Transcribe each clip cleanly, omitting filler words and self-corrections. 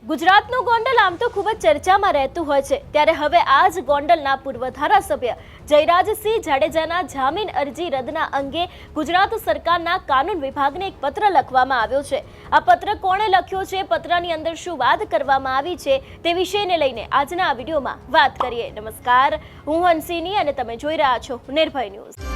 ગુજરાતનું ગોંડલ આમ તો ખૂબ જ ચર્ચામાં રહેતું હોય છે, ત્યારે હવે આજ ગોંડલના પૂર્વ ધારાસભ્ય જયરાજસિંહ જાડેજાના જામીન અરજી રદના અંગે ગુજરાત સરકારના કાનૂન વિભાગને એક પત્ર લખવામાં આવ્યો છે। આ પત્ર કોણે લખ્યો છે, પત્રની અંદર શું વાત કરવામાં આવી છે તે વિષયને લઈને આજના આ વિડીયોમાં વાત કરીએ। નમસ્કાર, હું હંસિની અને તમે જોઈ રહ્યા છો નિર્ભય ન્યૂઝ।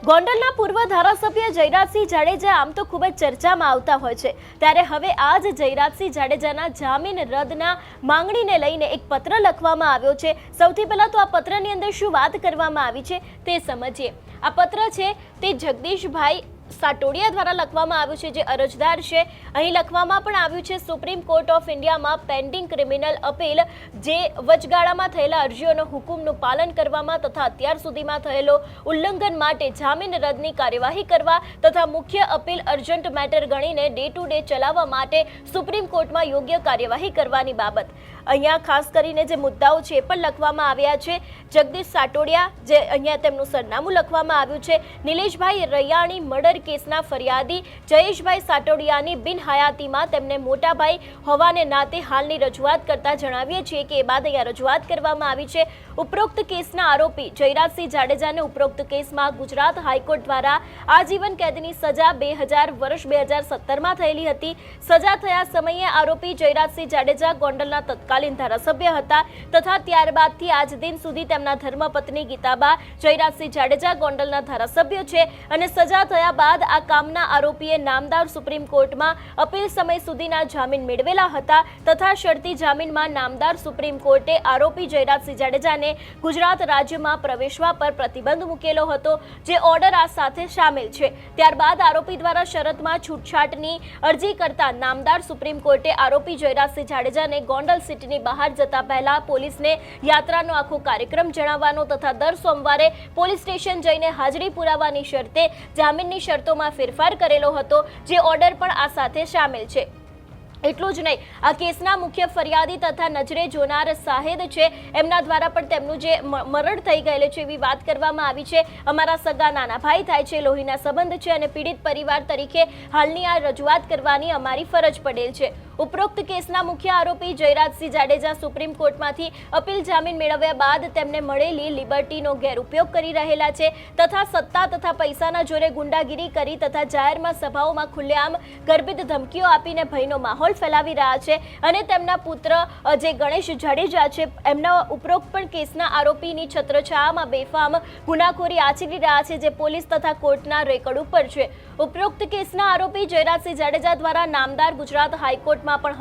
ગોંડલના પૂર્વ ધારાસભ્ય જયરાજસિંહ જાડેજા આમ તો ખૂબ જ ચર્ચામાં આવતા હોય છે, ત્યારે હવે આજ જયરાજસિંહ જાડેજાના જામીન રદના માંગણીને લઈને એક પત્ર લખવામાં આવ્યો છે। સૌથી પહેલા તો આ પત્રની અંદર શું વાત કરવામાં આવી છે તે સમજીએ। આ પત્ર છે તે જગદીશભાઈ સાટોડિયા દ્વારા લખવામાં આવ્યું છે, જે અરજદાર છે। અહીં લખવામાં પણ આવ્યું છે, સુપ્રીમ કોર્ટ ઓફ ઇન્ડિયામાં પેન્ડિંગ ક્રિમિનલ અપીલ જે વચગાળામાં થયેલા અરજીઓનો હુકમનું પાલન કરવામાં તથા અત્યાર સુધીમાં થયેલો ઉલ્લંઘન માટે જામીન રદની કાર્યવાહી કરવા તથા મુખ્ય અપીલ અર્જન્ટ મેટર ગણીને ડે ટુ ડે ચલાવવા માટે સુપ્રીમ કોર્ટમાં યોગ્ય કાર્યવાહી કરવાની બાબત। અહીંયા ખાસ કરીને જે મુદ્દાઓ છે એ પણ લખવામાં આવ્યા છે। જગદીશ સાટોડિયા, જે અહીંયા તેમનું સરનામું લખવામાં આવ્યું છે, નિલેશભાઈ રૈયાણી મર્ડર કેસના ફરિયાદી જયેશભાઈ સાટોડિયાની બિનહયાતીમાં તેમને મોટાભાઈ હોવાને નાતે હાલની રજૂઆત કરતા જણાવીએ છીએ કે એ બાદ અહીંયા રજૂઆત કરવામાં આવી છે। ઉપરોક્ત કેસના આરોપી જયરાજસિંહ જાડેજાને ઉપરોક્ત કેસમાં ગુજરાત હાઈકોર્ટ દ્વારા આજીવન કેદની સજા 2017માં થયેલી હતી। સજા થયા સમયે આરોપી જયરાજસિંહ જાડેજા ગોંડલના તત્કાલીન ધારાસભ્ય હતા તથા ત્યારબાદથી આજ દિન સુધી તેમના ધર્મપત્ની ગીતાબા જયરાજસિંહ જાડેજા ગોંડલના ધારાસભ્ય છે અને સજા થયા બાદ આ કામના આરોપીએ નામદાર સુપ્રીમ કોર્ટમાં અપીલ સમય સુધીના જામીન મેળવેલા હતા તથા શરતી જામીનમાં નામદાર સુપ્રીમ કોર્ટે આરોપી જયરાજસિંહ જાડેજાને ગુજરાત રાજ્યમાં પ્રવેશવા પર પ્રતિબંધ મૂકેલો હતો, જે ઓર્ડર આ સાથે સામેલ છે। ત્યારબાદ આરોપી દ્વારા શરતમાં છૂટછાટની અરજી કરતા નામદાર સુપ્રીમ કોર્ટે આરોપી જયરાજસિંહ જાડેજાને ગોંડલ સિટીની બહાર જતા પહેલા પોલીસને યાત્રાનો આખો કાર્યક્રમ જણાવવાનો તથા દર સોમવારે પોલીસ સ્ટેશન જઈને હાજરી પુરાવાની શરતે જામીનની શરતોમાં ફેરફાર કરેલો હતો, જે ઓર્ડર પણ આ સાથે સામેલ છે। એટલું જ નહીં, આ કેસના મુખ્ય ફરિયાદી તથા નજરે જોનાર સાહેદ છે, એમના દ્વારા પણ તેમનું જે મરણ થઈ ગયેલું છે એવી વાત કરવામાં આવી છે। અમારા સગા નાના ભાઈ થાય છે, લોહીના સંબંધ છે અને પીડિત પરિવાર તરીકે હાલની આ રજૂઆત કરવાની અમારી ફરજ પડેલ છે। ઉપરોક્ત કેસના મુખ્ય આરોપી જયરાજસિંહ જાડેજા સુપ્રીમ કોર્ટમાંથી અપીલ જામીન મેળવ્યા બાદ તેમને મળેલી લિબર્ટીનો ગેરઉપયોગ કરી રહેલા છે તથા સત્તા તથા પૈસાના જોરે ગુંડાગીરી કરી તથા જાહેરમાં સભાઓમાં ખુલ્લેઆમ ગર્ભિત ધમકીઓ આપીને ભયનો માહોલ ફેલાવી રહ્યા છે અને તેમના પુત્ર જે ગણેશ જાડેજા છે એમના ઉપરોક્ત પણ કેસના આરોપીની છત્રછાયામાં બેફામ ગુનાખોરી આચરી રહ્યા છે, જે પોલીસ તથા કોર્ટના રેકોર્ડ ઉપર છે। ઉપરોક્ત કેસના આરોપી જયરાજસિંહ જાડેજા દ્વારા નામદાર ગુજરાત હાઈકોર્ટમાં પણ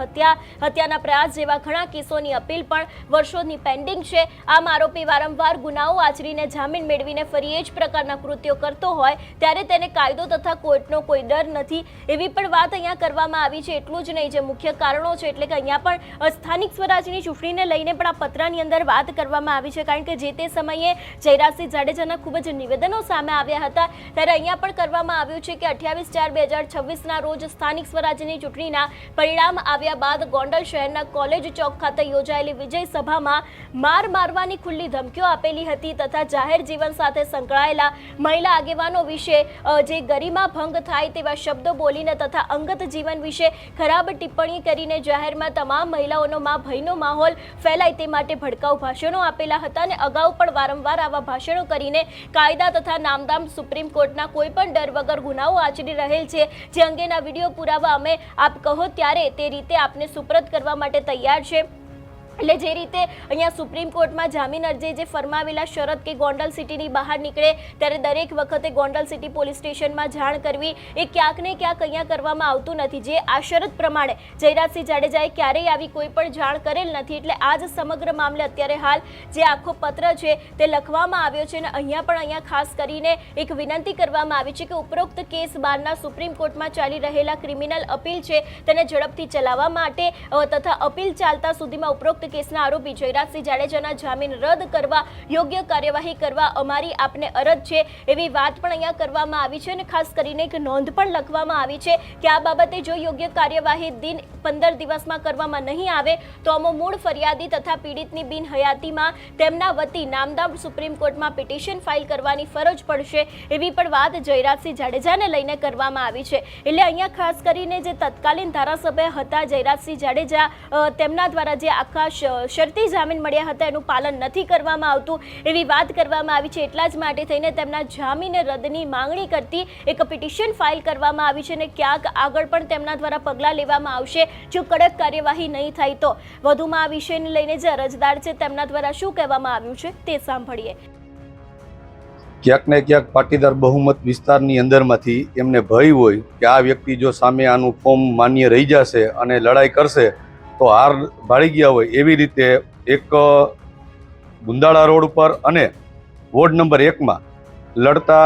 હત્યાના પ્રયાસ જેવા ઘણા કેસોની અપીલ પણ વર્ષોની પેન્ડિંગ છે। આમ આરોપી વારંવાર ગુનાઓ આચરીને જામીન મેળવીને ફરી એ જ પ્રકારના કૃત્યો કરતો હોય ત્યારે તેને કાયદો તથા કોર્ટનો કોઈ ડર નથી, એવી પણ વાત અહીંયા કરવામાં આવી છે। એટલું જ નહીં, જે મુખ્ય કારણો છે એટલે કે અહીંયા પણ સ્થાનિક સ્વરાજની ચૂંટણીને લઈને પણ આ પત્રની અંદર વાત કરવામાં આવી છે, કારણ કે જે તે સમયે જયરાજસિંહ જાડેજાના ખૂબ જ નિવેદનો સામે આવ્યા હતા, ત્યારે અહીંયા પણ કરવામાં આવ્યું છે કે 28/4/2026ના રોજ સ્થાનિક સ્વરાજની ચૂંટણીના પરિણામ આવ્યા બાદ ગોંડલ શહેરના કોલેજ ચોક ખાતે યોજાયેલી વિજય સભામાં મારવાની ખુલ્લી ધમકીઓ આપેલી હતી તથા જાહેર જીવન સાથે સંકળાયેલા મહિલા આગેવાનો વિશે જે ગરિમા ભંગ થાય તેવા શબ્દો બોલીને તથા અંગત જીવન વિશે ખરાબ ટિપ્પણી કરીને જાહેરમાં તમામ મહિલાઓનો ભયનો માહોલ ફેલાય તે માટે ભડકાઉ ભાષણો આપેલા હતા અને અગાઉ પણ વારંવાર આવા ભાષણો કરીને કાયદા તથા નામદાર સુપ્રીમ કોર્ટના કોઈ પણ ડર વગર ગુનાઓ આચરી રહેલ છે, જે અંગેના વિડીયો પુરાવા અમે આપ કહો ત્યારે તે રીતે આપને સુપ્રત કરવા માટે તૈયાર છે। એટલે જે રીતે અહીંયા સુપ્રીમ કોર્ટમાં જામીન અરજી જે ફરમાવેલા શરત કે ગોંડલ સિટીની બહાર નીકળે ત્યારે દરેક વખતે ગોંડલ સિટી પોલીસ સ્ટેશનમાં જાણ કરવી એ ક્યાંક ને ક્યાંક અહીંયા કરવામાં આવતું નથી, જે આ શરત પ્રમાણે જયરાજસિંહ જાડેજાએ ક્યારેય આવી કોઈ પણ જાણ કરેલ નથી। એટલે આ જ સમગ્ર મામલે અત્યારે હાલ જે આખો પત્ર છે તે લખવામાં આવ્યો છે અને અહીંયા ખાસ કરીને એક વિનંતી કરવામાં આવી છે કે ઉપરોક્ત કેસ બહારના સુપ્રીમ કોર્ટમાં ચાલી રહેલા ક્રિમિનલ અપીલ છે તેને ઝડપથી ચલાવવા માટે તથા અપીલ ચાલતા સુધીમાં ઉપરોક્ત કેસના આરોપી જયરાજસિંહ જાડેજાના જામીન રદ કરવા યોગ્ય કાર્યવાહી કરવા અમારી આપને અરજ છે એવી વાત પણ અહીંયા કરવામાં આવી છે અને ખાસ કરીને એક નોંધ પણ લખવામાં આવી છે કે આ બાબતે જો યોગ્ય કાર્યવાહી દિન 15 દિવસમાં કરવામાં નહીં આવે તો અમો મૂળ ફરિયાદી તથા પીડિતની બિનહયાતીમાં તેમના વતી નામદાર સુપ્રીમ કોર્ટમાં પિટિશન ફાઇલ કરવાની ફરજ પડશે એવી પણ વાત જયરાજસિંહ જાડેજાને લઈને કરવામાં આવી છે. એટલે અહીંયા ખાસ કરીને જે તત્કાલીન ધારાસભ્ય હતા જયરાજસિંહ જાડેજા તેમના દ્વારા જે આખા શરતી જામીન મળ્યા હતા એનું પાલન નથી કરવામાં આવતું એવી વાત કરવામાં આવી છે. એટલા જ માટે થઈને તેમના જામીન રદની માંગણી કરતી એક પિટિશન ફાઇલ કરવામાં આવી છે અને ક્યાંક આગળ પણ તેમના દ્વારા પગલાં લેવામાં આવશે જો કડક કાર્યવાહી નહીં થાય તો. વધુમાં આ વિષયને લઈને જે અરજદાર છે તેમના દ્વારા શું કહેવામાં આવ્યું છે તે સાંભળીએ. ક્યાંક ને ક્યાંક પાટીદાર બહુમત વિસ્તારની અંદરમાંથી એમને ભય હોય કે આ વ્યક્તિ જો સામે આનું ફોર્મ માન્ય રહી જશે અને લડાઈ કરશે તો હાર ભાળી ગયા હોય એવી રીતે એક ગુંદાળા રોડ ઉપર અને વોર્ડ નંબર 1માં લડતા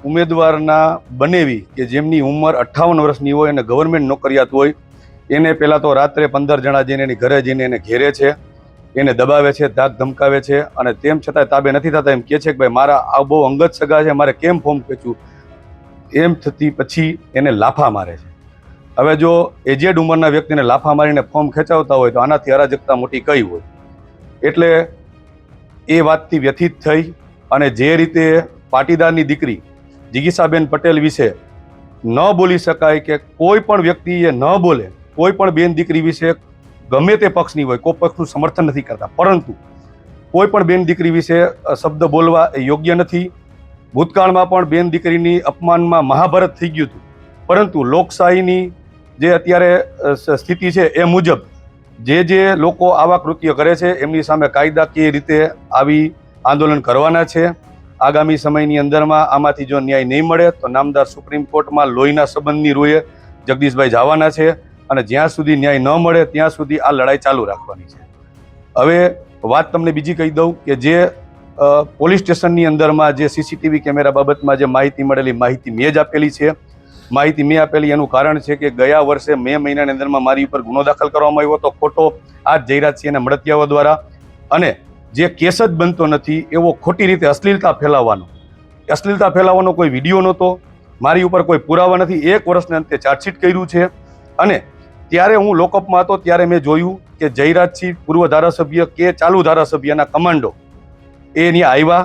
ઉમેદવારના બનેવી કે જેમની ઉંમર 58 વર્ષની હોય અને ગવર્મેન્ટ નોકરિયાત હોય એને પહેલાં તો રાત્રે 15 જણા જઈને એની ઘરે જઈને એને ઘેરે છે, એને દબાવે છે, ધાક ધમકાવે છે અને તેમ છતાં તાબે નથી થતા. એમ કહે છે કે ભાઈ મારા આ બહુ અંગત સગા છે, મારે કેમ ફોર્મ ખેંચવું, એમ થતી પછી એને લાફા મારે છે. હવે જો એજેડ ઉંમરના વ્યક્તિને લાફા મારીને ફોર્મ ખેંચાવતા હોય તો આનાથી અરાજકતા મોટી કઈ હોય. એટલે એ વાતથી વ્યથિત થઈ અને જે રીતે પાટીદારની દીકરી જિગીસાબેન પટેલ વિશે ન બોલી શકાય કે કોઈ પણ વ્યક્તિએ ન બોલે, કોઈ પણ બેન દીકરી વિશે ગમે તે પક્ષની હોય, કોઈ પક્ષનું સમર્થન નથી કરતા, પરંતુ કોઈ પણ બેન દીકરી વિશે શબ્દ બોલવા એ યોગ્ય નથી. ભૂતકાળમાં પણ બેન દીકરીની અપમાનમાં મહાભારત થઈ ગયું હતું, પરંતુ લોકશાહીની જે અત્યારે સ્થિતિ છે એ મુજબ જે લોકો આવા કૃત્ય કરે છે એમની સામે કાયદાકીય રીતે આવી આંદોલન કરવાના છે. આગામી સમયની અંદરમાં આમાંથી જો ન્યાય નહીં મળે તો નામદાર સુપ્રીમ કોર્ટમાં લોહીના સંબંધની રૂએ જગદીશભાઈ જવાના છે અને જ્યાં સુધી ન્યાય ન મળે ત્યાં સુધી આ લડાઈ ચાલુ રાખવાની છે. હવે વાત તમને બીજી કહી દઉં કે જે પોલીસ સ્ટેશનની અંદરમાં જે સીસીટીવી કેમેરા બાબતમાં જે માહિતી મળેલી માહિતી મેં જ આપેલી છે. માહિતી મેં આપેલી એનું કારણ છે કે ગયા વર્ષે મે મહિનાની અંદરમાં મારી ઉપર ગુનો દાખલ કરવામાં આવ્યો હતો ખોટો આ જયરાજસિંહના મળતિયાઓ દ્વારા, અને જે કેસ જ બનતો નથી એવો ખોટી રીતે અશ્લીલતા ફેલાવવાનો કોઈ વિડીયો નહોતો, મારી ઉપર કોઈ પુરાવા નથી. 1 વર્ષને અંતે ચાર્જશીટ કર્યું છે અને ત્યારે હું લોકઅપમાં હતો ત્યારે મેં જોયું કે જયરાજસિંહ પૂર્વ ધારાસભ્ય કે ચાલુ ધારાસભ્યના કમાન્ડો એ ત્યાં આવ્યા,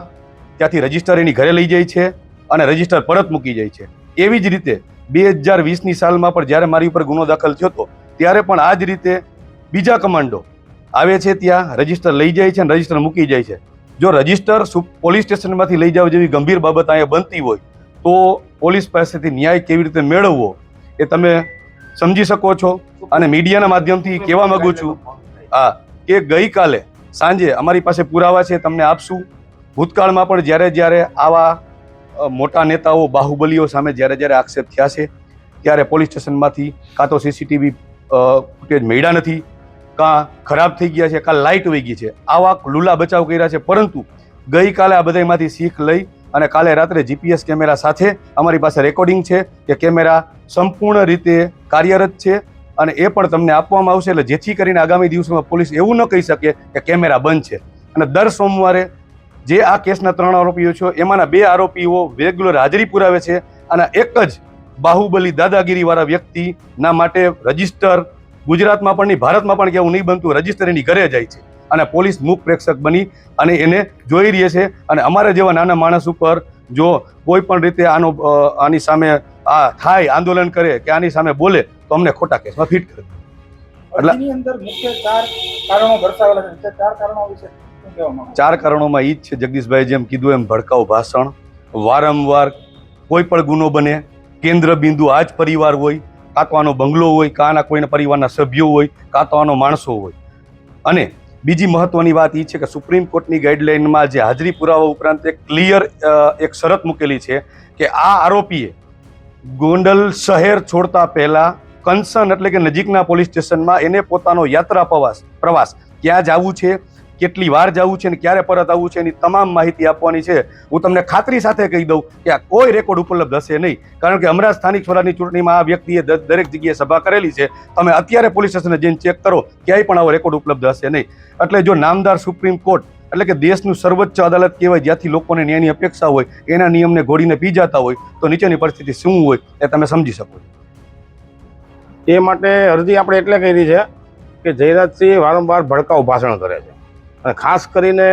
ત્યાંથી રજિસ્ટર એની ઘરે લઈ જાય છે અને રજિસ્ટર પરત મૂકી જાય છે. એવી જ રીતે 2020ની સાલમાં પણ જ્યારે મારી ઉપર ગુનો દાખલ થયો હતો ત્યારે પણ આ જ રીતે બીજા કમાન્ડો આવે છે, ત્યાં રજિસ્ટર લઈ જાય છે અને રજિસ્ટર મૂકી જાય છે. જો રજિસ્ટર પોલીસ સ્ટેશનમાંથી લઈ જાવ જેવી ગંભીર બાબત અહીંયા બનતી હોય તો પોલીસ પાસેથી ન્યાય કેવી રીતે મેળવવો એ તમે સમજી શકો છો. અને મીડિયાના માધ્યમથી કહેવા માંગુ છું કે ગઈકાલે સાંજે અમારી પાસે પુરાવા છે, તમને આપશું. ભૂતકાળમાં પણ જ્યારે આવા મોટા નેતાઓ બાહુબલીઓ સામે જ્યારે આક્ષેપ થયા છે ત્યારે પોલીસ સ્ટેશનમાંથી કાં તો સીસીટીવી ફૂટેજ મળ્યા નથી, કાં ખરાબ થઈ ગયા છે, કાં લાઇટ વહી ગઈ છે. આવા લૂલા બચાવ કર્યા છે, પરંતુ ગઈકાલે આ બધામાંથી શીખ લઈ અને કાલે રાત્રે જીપીએસ કેમેરા સાથે અમારી પાસે રેકોર્ડિંગ છે કે કેમેરા સંપૂર્ણ રીતે કાર્યરત છે અને એ પણ તમને આપવામાં આવશે. એટલે જેથી કરીને આગામી દિવસોમાં પોલીસ એવું ન કહી શકે કે કેમેરા બંધ છે. અને દર સોમવારે જે આ કેસના 3 આરોપીઓ છે એમાંના 2 આરોપીઓ રેગ્યુલર હાજરી પુરાવે છે અને એક જ બાહુબલી દાદાગીરીવાળા વ્યક્તિના માટે રજિસ્ટર ગુજરાતમાં પણ નહીં, ભારતમાં પણ કેવું નહીં બનતું, રજિસ્ટર એની ઘરે જાય છે અને પોલીસ મૂક પ્રેક્ષક બની અને એને જોઈ રહી છે. અને અમારા જેવા નાના માણસ ઉપર જો કોઈ પણ રીતે આની સામે થાય, આંદોલન કરે કે આની સામે બોલે તો અમને ખોટા કેસમાં ફિટ કરે. એટલે અંદર મુખ્ય 4 કારણો દર્શાવેલા છે. 4 કારણો વિશે શું કહેવા માંગો? 4 કારણોમાં ઈ જ છે જગદીશભાઈ જેમ કીધું એમ ભડકાઉ ભાષણ, વારંવાર કોઈ પણ ગુનો બને કેન્દ્ર બિંદુ આ જ પરિવાર હોય, કાં તો આનો બંગલો હોય, કાં આના કોઈના પરિવારના સભ્યો હોય, કાં તો આનો માણસો હોય. અને બીજી મહત્વની વાત એ છે કે સુપ્રીમ કોર્ટની ગાઈડલાઇનમાં જે હાજરી પુરાવા ઉપરાંત એક ક્લિયર એક શરત મૂકેલી છે કે આ આરોપીએ ગોંડલ શહેર છોડતા પહેલા કન્સર્ન એટલે કે નજીકના પોલીસ સ્ટેશનમાં એને પોતાનો યાત્રા પ્રવાસ ક્યાં જવું છે કેટલી વાર જવું છે ને ક્યારે પરત આવવું છે એની તમામ માહિતી આપવાની છે. હું તમને ખાતરી સાથે કહી દઉં કે આ કોઈ રેકોર્ડ ઉપલબ્ધ હશે નહીં, કારણ કે હમણાં સ્થાનિક સ્વરાજની ચૂંટણીમાં આ વ્યક્તિએ દરેક જગ્યાએ સભા કરેલી છે. તમે અત્યારે પોલીસ સ્ટેશને જઈને ચેક કરો, ક્યાંય પણ આવો રેકોર્ડ ઉપલબ્ધ હશે નહીં. એટલે જો નામદાર સુપ્રીમ કોર્ટ એટલે કે દેશનું સર્વોચ્ચ અદાલત કહેવાય, જ્યાંથી લોકોને ન્યાયની અપેક્ષા હોય, એના નિયમને ઘોડીને પી જતા હોય તો નીચેની પરિસ્થિતિ શું હોય એ તમે સમજી શકો. એ માટે અરજી આપણે એટલે કરી છે કે જયરાજસિંહ વારંવાર ભડકાઉ ભાષણ કરે છે, અને ખાસ કરીને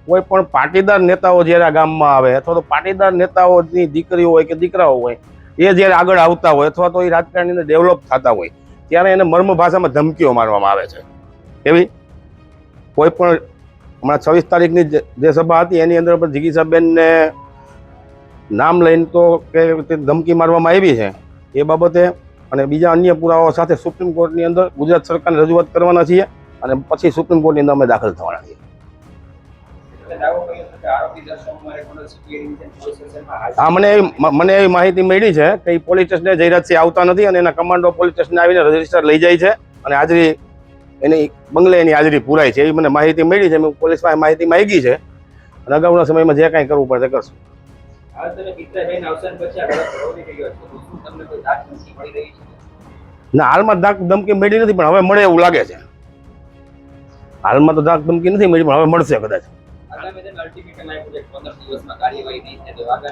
કોઈ પણ પાટીદાર નેતાઓ જ્યારે આ ગામમાં આવે અથવા તો પાટીદાર નેતાઓની દીકરીઓ હોય કે દીકરાઓ હોય એ જ્યારે આગળ આવતા હોય અથવા તો એ રાજકારણની અંદર ડેવલપ થતા હોય ત્યારે એને મર્મ ભાષામાં ધમકીઓ મારવામાં આવે છે. એવી કોઈ પણ હમણાં 26 તારીખની જે સભા હતી એની અંદર પણ જિગીસાબેનને નામ લઈને તો કે ધમકી મારવામાં આવી છે. એ બાબતે અને બીજા અન્ય પુરાવાઓ સાથે સુપ્રીમ કોર્ટની અંદર ગુજરાત સરકારને રજૂઆત કરવાના છીએ અને પછી સુપ્રીમ કોર્ટની અંદર અમે દાખલ થવાના છીએ. હા, મને એવી માહિતી મળી છે કે પોલીસ સ્ટેશને જયરાજસિંહ આવતા નથી અને એના કમાન્ડો પોલીસ સ્ટેશને આવીને રજીસ્ટર લઈ જાય છે અને હાજરી એની બંગલે એની હાજરી પૂરાય છે એવી મને માહિતી મળી છે. મેં પોલીસ પાસે માહિતી માંગી છે અને અગાઉના સમયમાં જે કાંઈ કરવું પડે તે કરશું. ના, હાલમાં ધાક ધમકી મળી નથી, પણ હવે મળે એવું લાગે છે. હાલમાં તો ધાક ધમકી નથી મળી, પણ હવે મળશે કદાચ.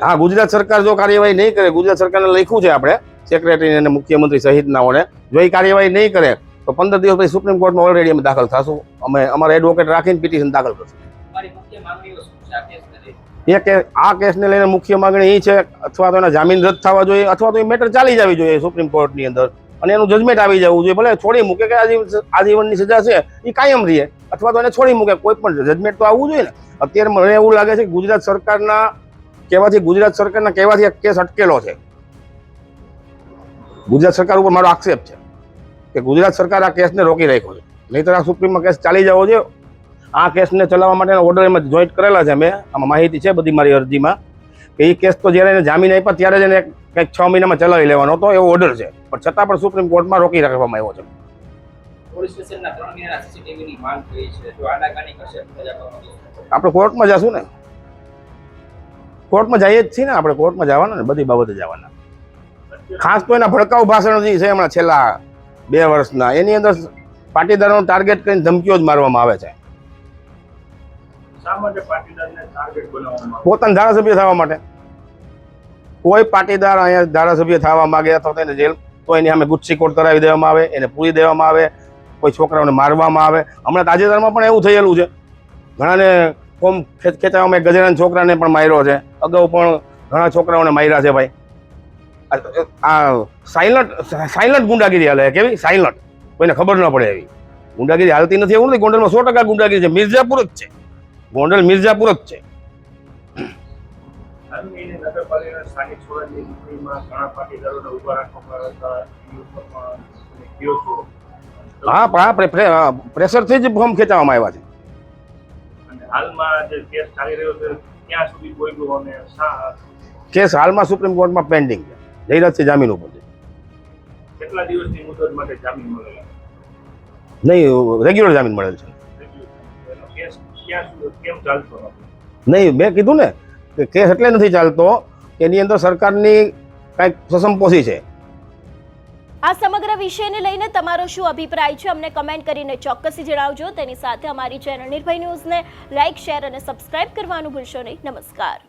હા, ગુજરાત સરકાર જો કાર્યવાહી નહીં કરે, ગુજરાત સરકારને લખ્યું છે આપણે સેક્રેટરી અને મુખ્યમંત્રી સહિતનાઓને, જો એ કાર્યવાહી નહીં કરે તો 15 દિવસ પછી સુપ્રીમ કોર્ટમાં ઓલરેડી અમે દાખલ થશું. અમે અમારા એડવોકેટ રાખીને પિટિશન દાખલ કરશું. એ કે આ કેસને લઈને મુખ્ય માંગણી એ છે અથવા તો એના જામીન રદ થવા જોઈએ અથવા તો એ મેટર ચાલી જવી જોઈએ સુપ્રીમ કોર્ટની અંદર અને એનું જજમેન્ટ આવી જવું જોઈએ. ભલે છોડી મૂકે કે આજીવનની સજા છે એ કાયમ રહે અથવા તો એને છોડી મૂકે, કોઈ પણ જજમેન્ટ તો આવવું જોઈએ ને. અત્યારે મને એવું લાગે છે કે ગુજરાત સરકારના કહેવાથી એક કેસ અટકેલો છે. ગુજરાત સરકાર ઉપર મારો આક્ષેપ છે કે ગુજરાત સરકાર આ કેસને રોકી રાખ્યો છે, નહીંતર આ સુપ્રીમમાં કેસ ચાલી જવો જોઈએ. આ કેસને ચલાવવા માટેના ઓર્ડર એમાં જોઈન્ટ કરેલા છે મેં, આમાં માહિતી છે બધી મારી અરજીમાં કે એ કેસ તો જ્યારે એને જામીન આપ્યા ત્યારે જ એને કંઈક 6 મહિનામાં ચલાવી લેવાનો હતો એવો ઓર્ડર છે, પણ છતાં પણ સુપ્રીમ કોર્ટમાં રોકી રાખવામાં આવ્યો છે. આપણે કોર્ટમાં જશું ને, કોર્ટમાં જઈએ જ છીએ ને, આપણે કોર્ટમાં જવાના ને, બધી બાબતે જવાના. ખાસ તો એના ભડકાઉ ભાષણ જે છે હમણાં છેલ્લા 2 વર્ષના એની અંદર પાટીદારોનું ટાર્ગેટ કરીને ધમકીઓ જ મારવામાં આવે છે. પોતાના ધારાસભ્ય થવા માટે. કોઈ પાટીદાર અહીંયા ધારાસભ્ય થવા માંગે અથવા તો એને જેલ તો એની સામે ગુસ્સી કોટ કરાવી દેવામાં આવે, એને પૂરી દેવામાં આવે, કોઈ છોકરાઓને મારવામાં આવે. હમણાં તાજેતરમાં પણ એવું થયેલું છે, ઘણાને ફોર્મ ખેંચાવામાં એક ગજેરાના છોકરાને પણ માર્યો છે, અગાઉ પણ ઘણા છોકરાઓને માર્યા છે. ભાઈ આ સાયલન્ટ ગુંડાગીરી હાલે. કેવી સાયલન્ટ, કોઈને ખબર ન પડે એવી ગુંડાગીરી હાલતી નથી એવું નથી. ગોંડલમાં 100% ગુંડાગીરી છે. મિર્ઝાપુર જ છે, ગોંડલ મિર્ઝાપુર જ છે. હા, પ્રેશરથી જ ફોર્મ ખેંચવામાં આવ્યા છે. કેસ હાલમાં સુપ્રીમ કોર્ટમાં પેન્ડિંગ છે. જયરાજસિંહ જામીન ઉપર છે. કેટલા દિવસની મુદત માટે જામીન મળેલા? નહીં, રેગ્યુલર જામીન મળેલ છે. કેમ ચાલતો નહીં, મેં કીધું ને કે કેસ એટલે નથી ચાલતો કે એની અંદર સરકારની કાંઈક સસમપોસી છે. આ સમગ્ર વિષયને લઈને તમારો શું અભિપ્રાય છે અમને કમેન્ટ કરીને ચોક્કસથી જણાવજો. તેની સાથે અમારી ચેનલ નિર્ભય ન્યૂઝને લાઇક, શેર અને સબસ્ક્રાઇબ કરવાનું ભૂલશો નહીં. નમસ્કાર.